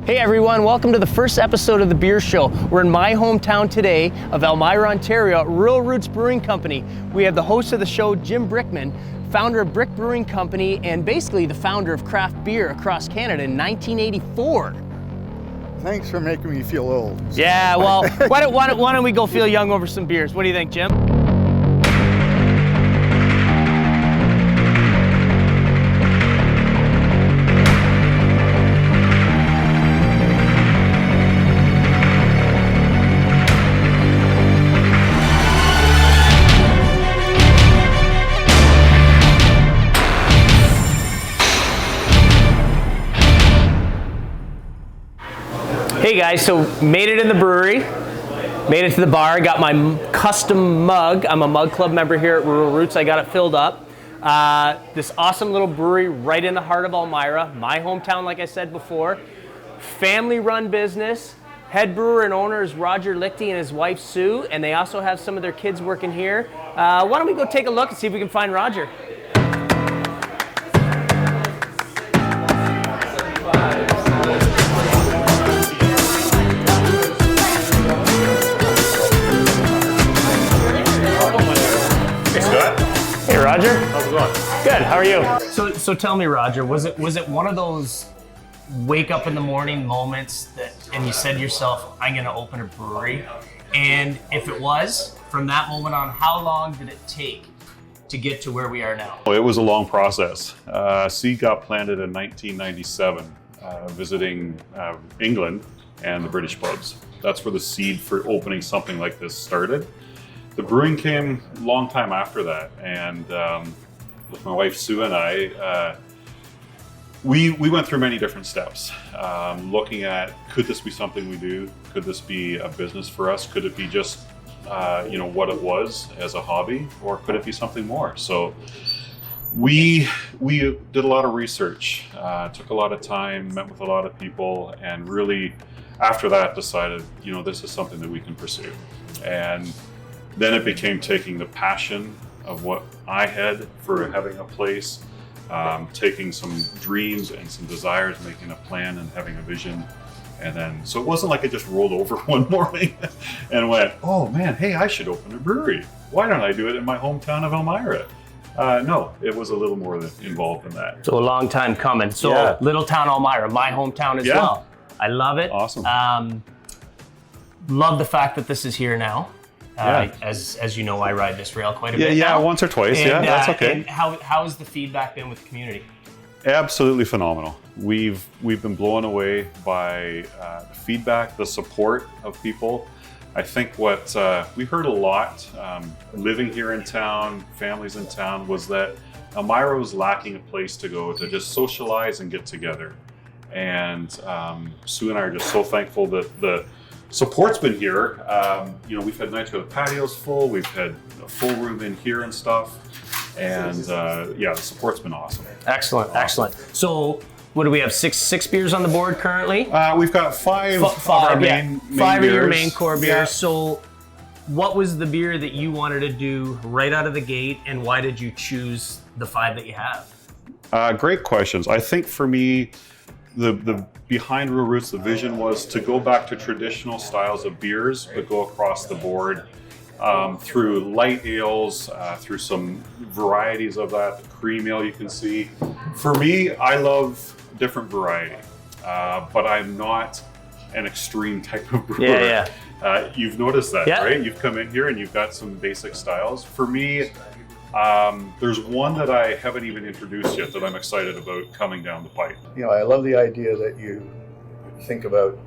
Hey everyone, welcome to the first episode of The Beer Show. We're in my hometown today of Elmira, Ontario at Rural Roots Brewing Company. We have the host of the show, Jim Brickman, founder of Brick Brewing Company and basically the founder of craft beer across Canada in 1984. Thanks for making me feel old. Yeah, well, why don't we go feel young over some beers? What do you think, Jim? Hey guys, so made it in the brewery, made it to the bar, got my custom mug. I'm a Mug Club member here at Rural Roots. I got it filled up. This awesome little brewery right in the heart of Elmira, my hometown like I said before. Family run business. Head brewer and owner is Roger Lichty and his wife Sue, and they also have some of their kids working here. Why don't we go take a look and see if we can find Roger. Roger? How's it going? Good, how are you? So tell me, Roger, was it one of those wake up in the morning moments and you said to yourself, I'm gonna open a brewery? And if it was, from that moment on, how long did it take to get to where we are now? It was a long process. Seed got planted in 1997, visiting England and the British pubs. That's where the seed for opening something like this started. The brewing came a long time after that, and with my wife Sue and I, we went through many different steps, looking at could this be something we do? Could this be a business for us? Could it be just what it was as a hobby, or could it be something more? So we did a lot of research, took a lot of time, met with a lot of people, and really after that decided this is something that we can pursue. And then it became taking the passion of what I had for having a place, taking some dreams and some desires, making a plan and having a vision. And then, so it wasn't like I just rolled over one morning and went, oh man, hey, I should open a brewery. Why don't I do it in my hometown of Elmira? No, it was a little more involved than that. So a long time coming. So yeah. Little town Elmira, my hometown as well. I love it. Awesome. Love the fact that this is here now. Yeah. As you know, I ride this rail quite a bit. Yeah, now. Once or twice. And, that's okay. And how has the feedback been with the community? Absolutely phenomenal. We've been blown away by the feedback, the support of people. I think what we heard a lot living here in town, families in town, was that Elmira was lacking a place to go to just socialize and get together. And Sue and I are just so thankful that the support's been here. We've had nights where the patio's full, we've had a full room in here and stuff. And the support's been awesome. Excellent, excellent. So what do we have, six beers on the board currently? We've got five of our main five beers. Of your main core beers. Yeah. So what was the beer that you wanted to do right out of the gate, and why did you choose the five that you have? Great questions. I think for me, the behind Rural Roots, the vision was to go back to traditional styles of beers, but go across the board through light ales, through some varieties of that, the cream ale you can see. For me, I love different variety, but I'm not an extreme type of brewer. Yeah. You've noticed that, right? You've come in here and you've got some basic styles. For me, there's one that I haven't even introduced yet that I'm excited about coming down the pipe. I love the idea that you think about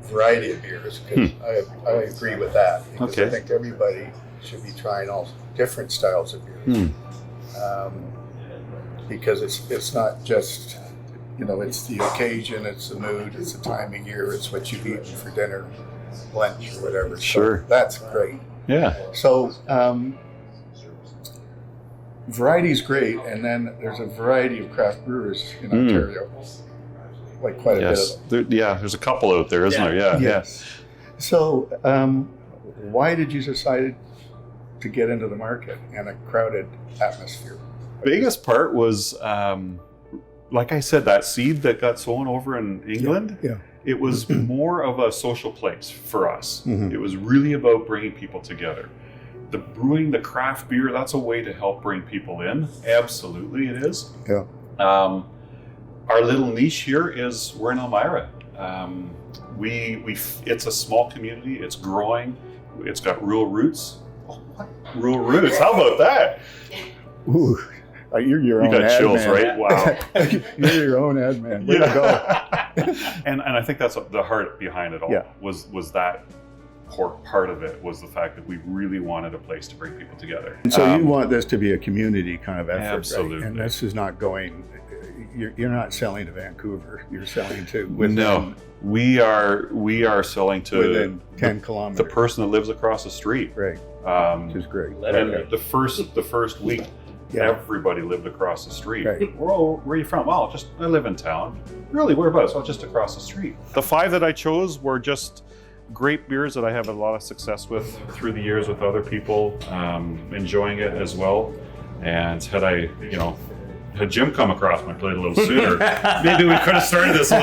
variety of beers, because I agree with that, because I think everybody should be trying all different styles of beers. Because it's not just, it's the occasion, it's the mood, it's the time of year, it's what you've eaten for dinner, lunch, or whatever. Sure. So that's great. Yeah. So variety is great, and then there's a variety of craft brewers in Ontario, like quite a bit of them. There's a couple out there, isn't there? Yeah. Yes. So why did you decide to get into the market in a crowded atmosphere? Biggest part was like I said, that seed that got sown over in England, it was more of a social place for us. It was really about bringing people together. The brewing, the craft beer, that's a way to help bring people in. Absolutely, it is. Yeah. Our little niche here is we're in Elmira. It's a small community. It's growing. It's got rural roots. Oh, what? Rural roots? How about that? Ooh. You're your own ad man. You got chills, right? Wow. You're your own ad man. Way to go. And I think that's the heart behind it all. Yeah. Was that part of it was the fact that we really wanted a place to bring people together. And so you want this to be a community kind of effort, absolutely. Right? And this is not going. You're not selling to Vancouver. You're selling to no. We are selling to within 10 kilometers. The person that lives across the street. Right. Which is great. And the first week. Everybody lived across the street. Right. Whoa, where are you from? Well, I live in town. Really, whereabouts? Well, just across the street. The 5 that I chose were just great beers that I have a lot of success with through the years with other people, enjoying it as well. And had Jim come across my plate a little sooner, maybe we could have started this a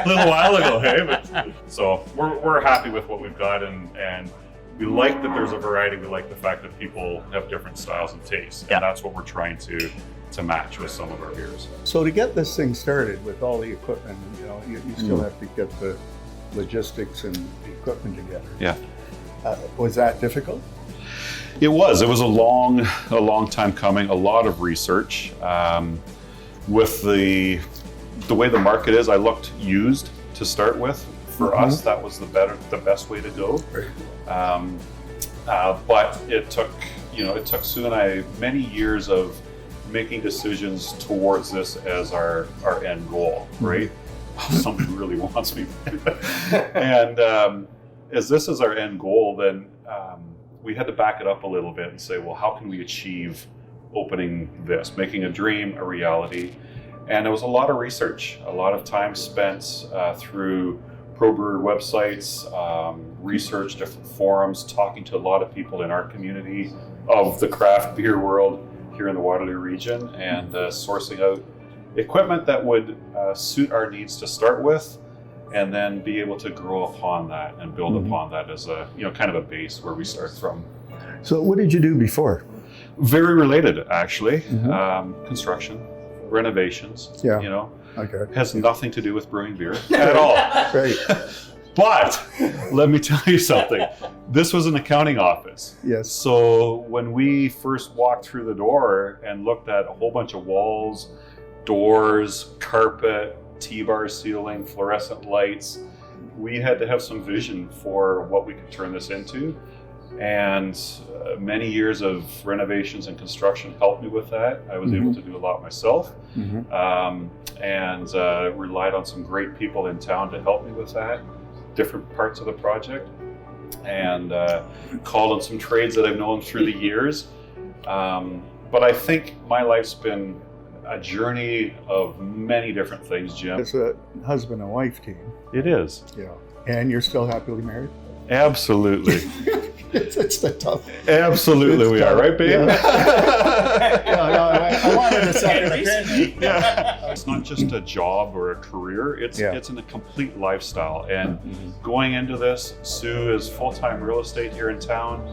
little while ago, hey? But, so we're happy with what we've got, and we like that there's a variety. We like the fact that people have different styles and tastes, and that's what we're trying to match with some of our beers. So to get this thing started with all the equipment, you still have to get the logistics and the equipment together. Yeah. Was that difficult? It was a long time coming. A lot of research. With the way the market is, I looked used to start with. For us, that was the best way to go. Right. But it took Sue and I many years of making decisions towards this as our end goal, right? Somebody really wants me. And as this is our end goal, then we had to back it up a little bit and say, well, how can we achieve opening this, making a dream a reality? And there was a lot of research, a lot of time spent through pro brewer websites, research, different forums, talking to a lot of people in our community of the craft beer world here in the Waterloo region, and sourcing out equipment that would suit our needs to start with, and then be able to grow upon that and build upon that as a kind of a base where we start from. So what did you do before? Very related, actually. Construction, renovations. Yeah. Okay. Has nothing to do with brewing beer at all. Right. But let me tell you something. This was an accounting office. Yes. So when we first walked through the door and looked at a whole bunch of walls, doors, carpet, T-bar ceiling, fluorescent lights, we had to have some vision for what we could turn this into. And many years of renovations and construction helped me with that. I was able to do a lot myself, and relied on some great people in town to help me with that, different parts of the project, and called on some trades that I've known through the years. But I think my life's been a journey of many different things, Jim. It's a husband and wife team. It is. Yeah. And you're still happily married? Absolutely. It's the tough. Absolutely, we are, right, babe? Yeah. I wanted a second opinion. Yeah. It's not just a job or a career, it's in a complete lifestyle. And going into this, Sue is full-time real estate here in town.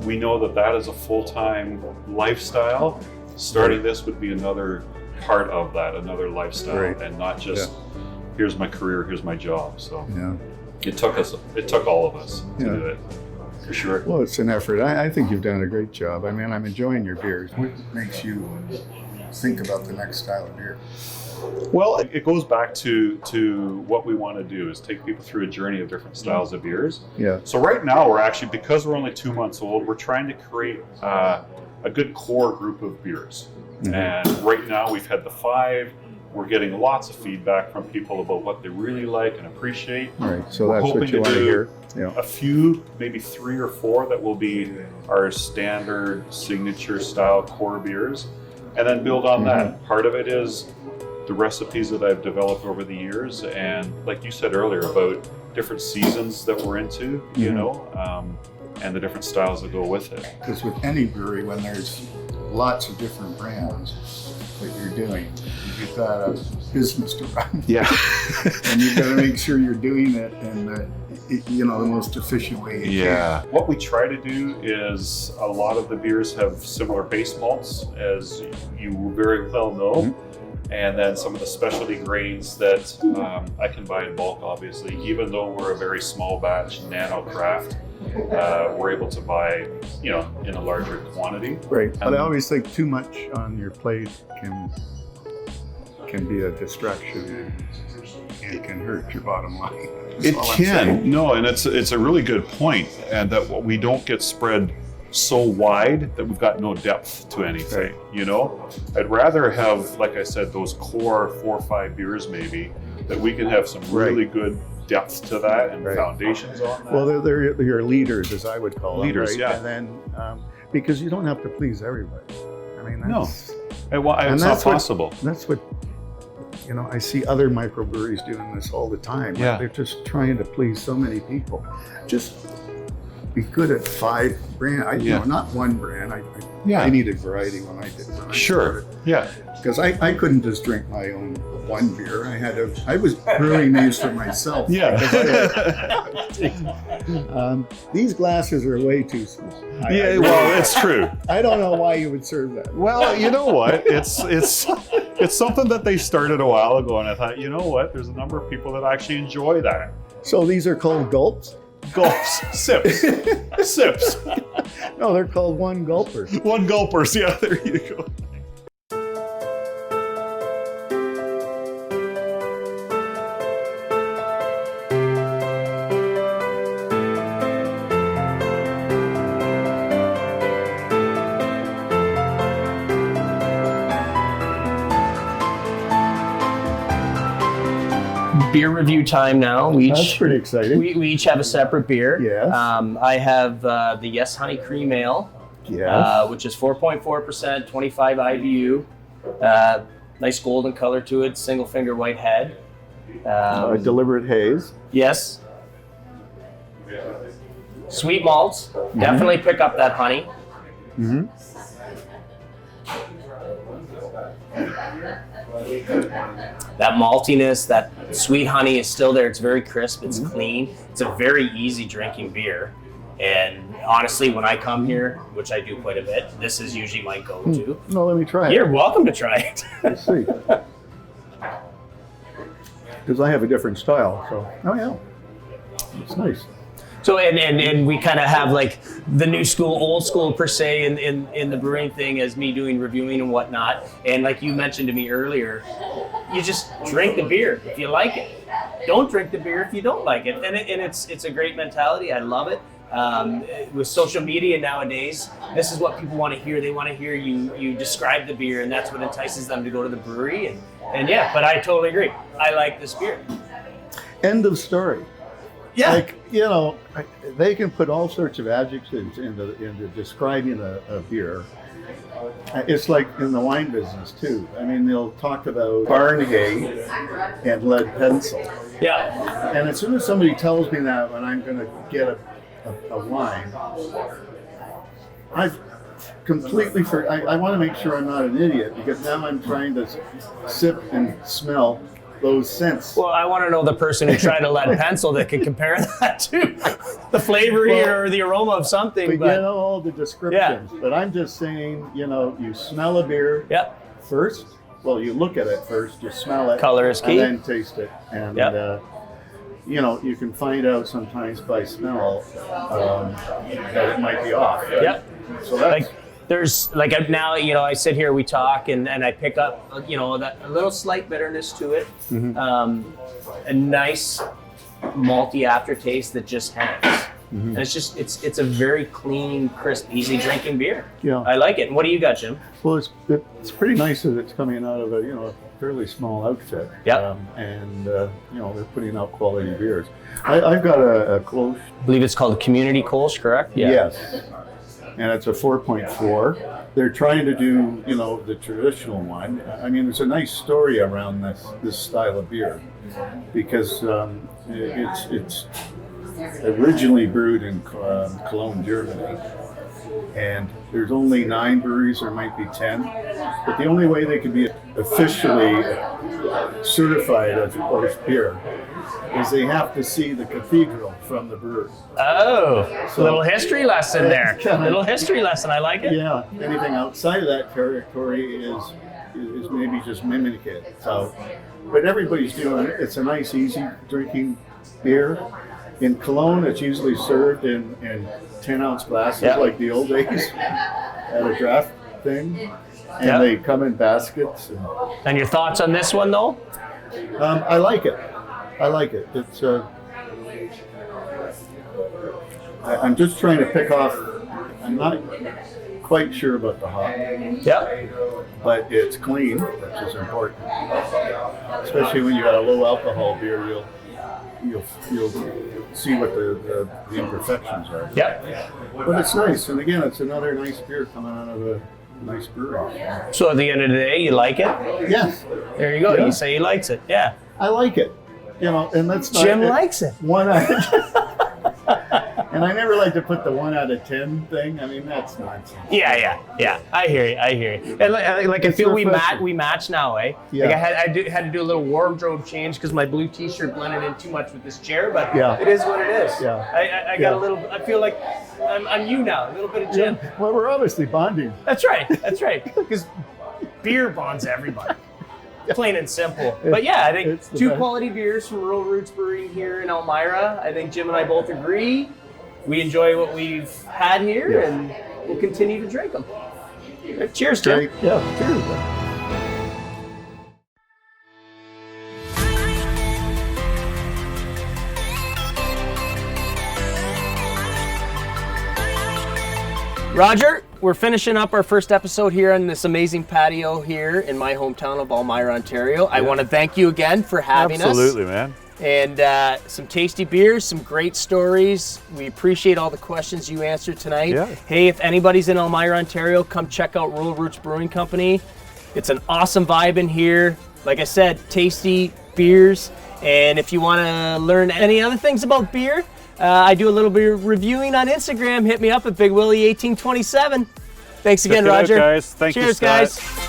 We know that is a full-time lifestyle. Starting this would be another part of that, another lifestyle, and not just here's my career, here's my job. So it took all of us to do it. For sure. Well, it's an effort. I think you've done a great job. I mean, I'm enjoying your beers. What makes you think about the next style of beer? Well, it goes back to what we want to do is take people through a journey of different styles of beers. Yeah. So right now we're actually, because we're only 2 months old, we're trying to create a good core group of beers. And right now we've had the 5. We're getting lots of feedback from people about what they really like and appreciate. All right, so that's what you want to hear. Yeah. A few, maybe 3 or 4 that will be our standard signature style core beers, and then build on that. Part of it is the recipes that I've developed over the years, and like you said earlier about different seasons that we're into, and the different styles that go with it. Because with any brewery, when there's lots of different brands, what you're doing. You've got a business to run. Yeah. And you've got to make sure you're doing it in the most efficient way you can. What we try to do is a lot of the beers have similar base malts, as you very well know. And then some of the specialty grains that I can buy in bulk, obviously. Even though we're a very small batch nano craft, we're able to buy, in a larger quantity. Right, but I always think too much on your plate can be a distraction and it can hurt your bottom line. It can, no, and it's a really good point, and that we don't get spread so wide that we've got no depth to anything. I'd rather have, like I said, those core 4 or 5 beers maybe, that we can have some really good depth to that and foundations on that. Well, they're your leaders, as I would call leaders, them, right? And then because you don't have to please everybody. I mean, that's, it's not possible. That's what I see other microbreweries doing this all the time. Yeah. They're just trying to please so many people. Just be good at 5 brands. Not one brand. I needed variety when I did. Sure. Yeah. Because I couldn't just drink my own one beer. I was brewing these for myself. Yeah. These glasses are way too small. It's true. I don't know why you would serve that. Well, you know what? It's something that they started a while ago, and I thought, you know what? There's a number of people that actually enjoy that. So these are called gulps? Gulps, sips, sips. No, they're called one gulpers. One gulpers, yeah, there you go. Beer review time now. That's pretty exciting. We each have a separate beer. Yes. I have the Yes Honey Cream Ale, which is 4.4%, 25 IBU. Nice golden color to it, single finger white head. A deliberate haze. Yes. Sweet malts. Definitely pick up that honey. Mm-hmm. That maltiness, that sweet honey is still there. It's very crisp. It's clean. It's a very easy drinking beer. And honestly, when I come here, which I do quite a bit, this is usually my go-to. No, let me try it. You're welcome to try it. Let's see. Because I have a different style. So, it's nice. So and we kind of have like the new school, old school per se in the brewing thing as me doing reviewing and whatnot. And like you mentioned to me earlier, you just drink the beer if you like it. Don't drink the beer if you don't like it. And it's a great mentality. I love it. With social media nowadays, this is what people want to hear. They want to hear you describe the beer, and that's what entices them to go to the brewery. And yeah, but I totally agree. I like this beer. End of story. Yeah. Like, they can put all sorts of adjectives into describing a beer. It's like in the wine business too. I mean, they'll talk about barn hay and lead pencil. Yeah. And as soon as somebody tells me that when I'm going to get a wine, I've completely I want to make sure I'm not an idiot, because now I'm trying to sip and smell those scents. Well, I want to know the person who tried a lead pencil that can compare that to the flavor or the aroma of something. But all the descriptions. Yeah. But I'm just saying, you smell a beer first. Well, you look at it first, you smell it. Color is key. And then taste it. And, you can find out sometimes by smell that it might be off. Right? Yep. So that's... There's now, I sit here, we talk, and I pick up, that a little slight bitterness to it, a nice malty aftertaste that just hangs. And it's a very clean, crisp, easy drinking beer. Yeah, I like it. And what do you got, Jim? Well, it's pretty nice that it's coming out of a fairly small outfit. Yeah, and they're putting out quality beers. I've got a Kolsch. I believe it's called Community Kolsch, correct? Yeah. Yes. And it's a 4.4. They're trying to do, the traditional one. I mean, there's a nice story around this style of beer, because it's originally brewed in Cologne, Germany, And there's only 9 breweries, or might be 10. But the only way they can be officially certified as a course beer is they have to see the cathedral from the brewery. Oh, so little history lesson there. kinda- Little history lesson. I like it. Yeah, anything outside of that territory is maybe just mimic it. So, but everybody's doing it. It's a nice, easy drinking beer. In Cologne, it's usually served in 10-ounce glasses, Yeah. like the old days at a draft thing. And Yeah. they come in baskets. And your thoughts on this one, though? I like it. I like it. It's. I'm just trying to pick off. I'm not quite sure about the hop, Yep. but it's clean, which is important. Especially when you got a low alcohol beer, you'll see what the imperfections are. Yep. But it's nice, and again, it's another nice beer coming out of a nice brewery. So at the end of the day, you like it? Yes, There you go. Yeah. You say he likes it. Yeah. I like it. You know, and that's not Jim likes it. one out. And I never like to put the 1 out of 10 thing. I mean, that's nonsense. Yeah. I hear you. And like I It's feel refreshing. we match now, eh? Yeah. Like had to do a little wardrobe change because my blue T-shirt blended in too much with this chair, but Yeah. it is what it is. Yeah. I got a little. I feel like I'm you now. A little bit of Jim. Well, we're obviously bonding. That's right. Because beer bonds everybody. Plain and simple. But yeah, I think It's the 2 best. quality beers from Rural Roots Brewing here in Elmira. I think Jim and I both agree. We enjoy what we've had here, Yeah. and we'll continue to drink them. Cheers, Jim. Great. Yeah, cheers. Roger, we're finishing up our first episode here on this amazing patio here in my hometown of Elmira, Ontario. I want to thank you again for having us. Absolutely, man. And some tasty beers, some great stories. We appreciate all the questions you answered tonight. Yeah. Hey, if anybody's in Elmira, Ontario, come check out Rural Roots Brewing Company. It's an awesome vibe in here. Like I said, tasty beers. And if you want to learn any other things about beer, I do a little bit of reviewing on Instagram. Hit me up at BigWillie1827. Thanks again, Check it out, Roger. guys. Thank you, Cheers, Scott. guys.